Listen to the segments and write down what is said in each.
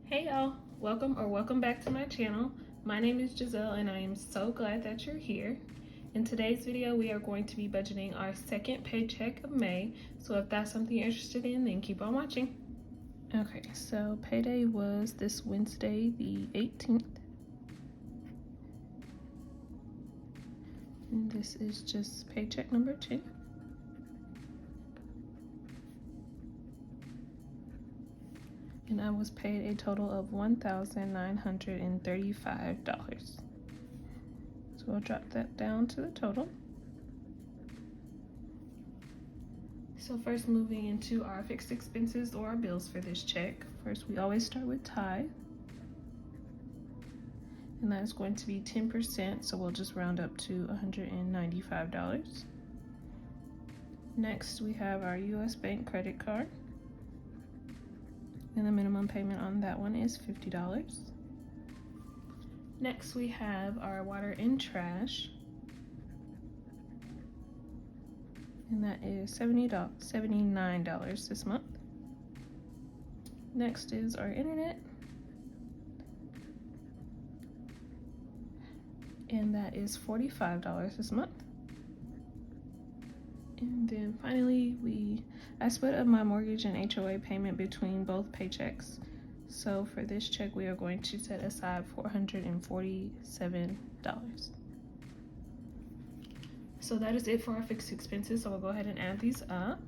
Hey y'all, welcome back to my channel. My name is Gizzelle and I am so glad that you're here. In today's video, we are going to be budgeting our second paycheck of May. So if that's something you're interested in, then keep on watching. Okay, so payday was this Wednesday, the 18th. And this is just paycheck number 2. And I was paid a total of $1,935. So we'll drop that down to the total. So first, moving into our fixed expenses or our bills for this check. First, we always start with tithe. And that is going to be 10%, so we'll just round up to $195. Next, we have our US Bank credit card. And the minimum payment on that one is $50. Next, we have our water and trash. And that is $79 this month. Next is our internet. And that is $45 this month. And then finally, I split up my mortgage and HOA payment between both paychecks. So for this check, we are going to set aside $447. So that is it for our fixed expenses. So we'll go ahead and add these up.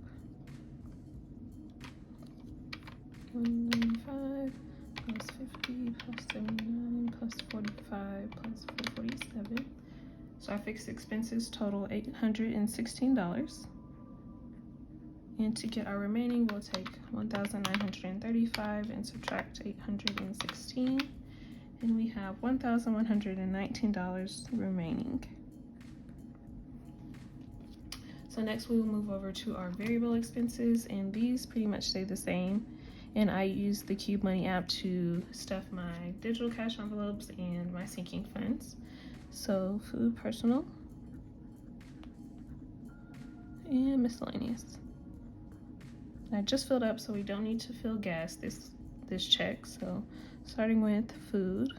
195 plus 50 plus 79 plus 45 plus 447. So our fixed expenses total $816. And to get our remaining, we'll take $1,935 and subtract $816. And we have $1,119 remaining. So next we will move over to our variable expenses, and these pretty much stay the same. And I use the Qube Money app to stuff my digital cash envelopes and my sinking funds. So food, personal, and miscellaneous. I just filled up, so we don't need to fill gas this check. So starting with food,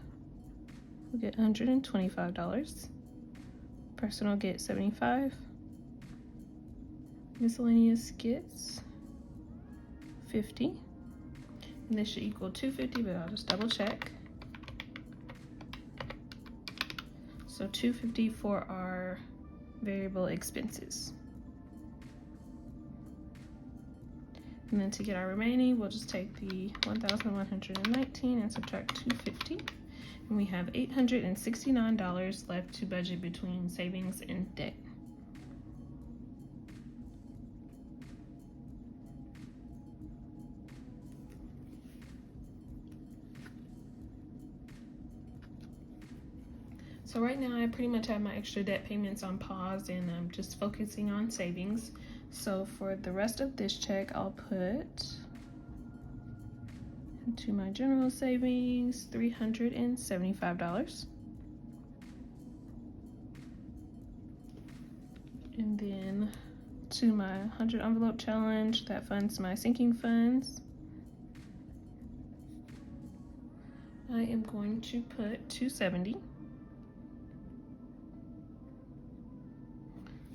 we'll get $125. Personal gets $75. Miscellaneous gets $50. And this should equal $250, but I'll just double check. So $250 for our variable expenses. And then to get our remaining, we'll just take the $1,119 and subtract $250. And we have $869 left to budget between savings and debt. So right now I pretty much have my extra debt payments on pause and I'm just focusing on savings. So for the rest of this check, I'll put into my general savings $375. And then to my 100 envelope challenge, that funds my sinking funds. I am going to put $270.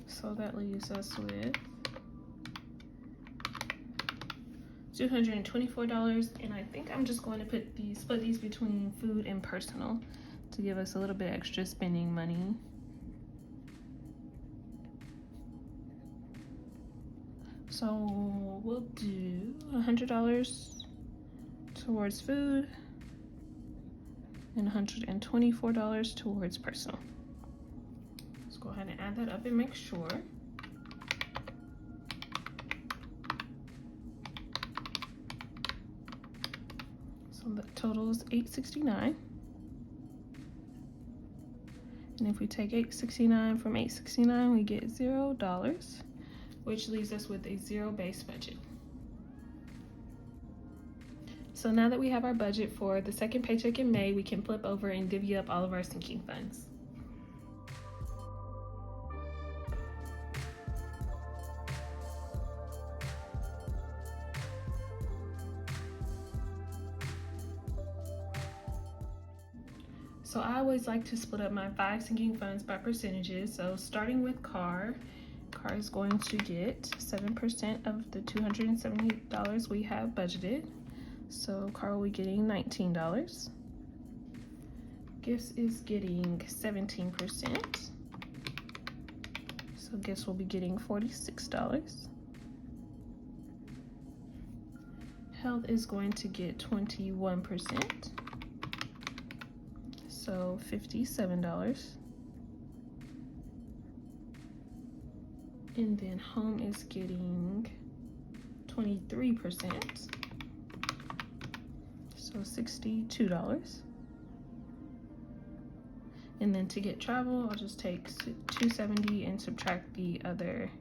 So that leaves us with $224, and I think I'm just going to split these between food and personal to give us a little bit extra spending money. So we'll do $100 towards food and $124 towards personal. Let's go ahead and add that up and make sure. So the total is $869. And if we take $869 from $869, we get $0, which leaves us with a 0 base budget. So now that we have our budget for the second paycheck in May, we can flip over and divvy up all of our sinking funds. So I always like to split up my 5 sinking funds by percentages. So starting with car is going to get 7% of the $270 we have budgeted. So car will be getting $19. Gifts is getting 17%. So gifts will be getting $46. Health is going to get 21%. So $57. And then home is getting 23%. So $62. And then to get travel, I'll just take $270 and subtract the other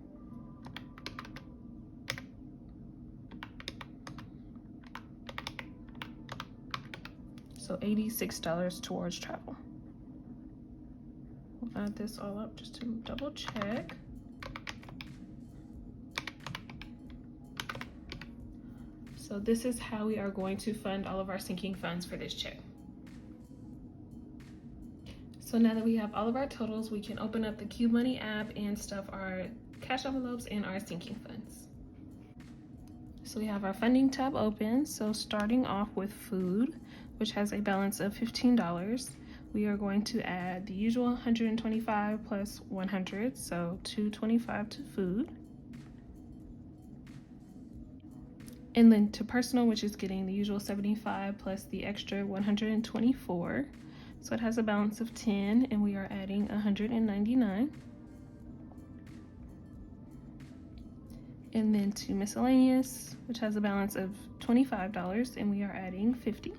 so $86 towards travel. We'll add this all up just to double check. So this is how we are going to fund all of our sinking funds for this check. So now that we have all of our totals, we can open up the Qube Money app and stuff our cash envelopes and our sinking funds. So we have our funding tab open. So starting off with food, which has a balance of $15, we are going to add the usual 125 plus 100, so $225 to food. And then to personal, which is getting the usual 75 plus the extra 124. So it has a balance of 10, and we are adding 199. And then to miscellaneous, which has a balance of $25, and we are adding 50.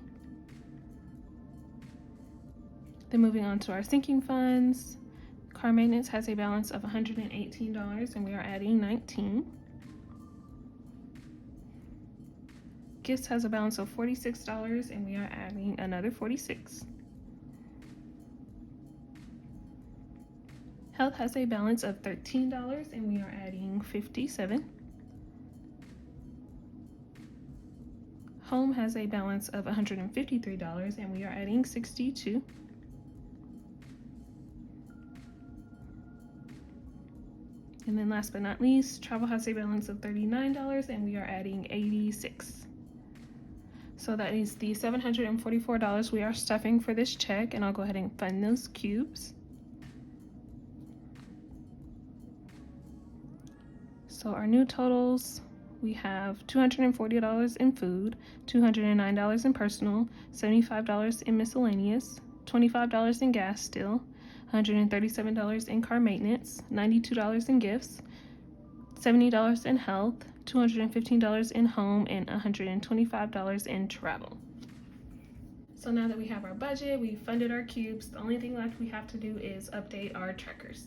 Then moving on to our sinking funds, car maintenance has a balance of $118, and we are adding 19. Gifts has a balance of $46, and we are adding another 46. Health has a balance of $13, and we are adding 57. Home has a balance of $153, and we are adding 62. And then last but not least, travel has a balance of $39, and we are adding 86. So that is the $744 we are stuffing for this check, and I'll go ahead and fund those cubes. So our new totals, we have $240 in food, $209 in personal, $75 in miscellaneous, $25 in gas still, $137 in car maintenance, $92 in gifts, $70 in health, $215 in home, and $125 in travel. So now that we have our budget, we funded our cubes, the only thing left we have to do is update our trackers.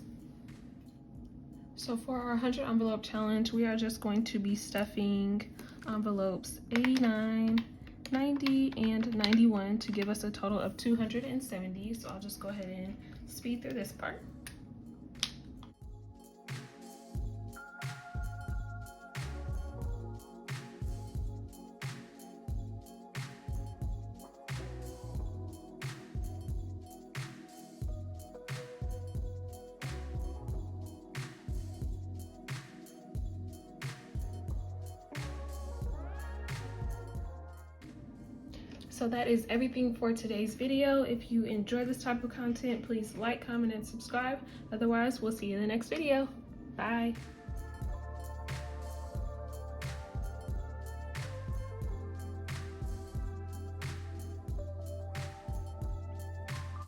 So for our 100 envelope challenge, we are just going to be stuffing envelopes 89, 90, and 91 to give us a total of 270. So I'll just go ahead and speed through this part. So that is everything for today's video. If you enjoy this type of content, please like, comment, and subscribe. Otherwise, we'll see you in the next video. Bye.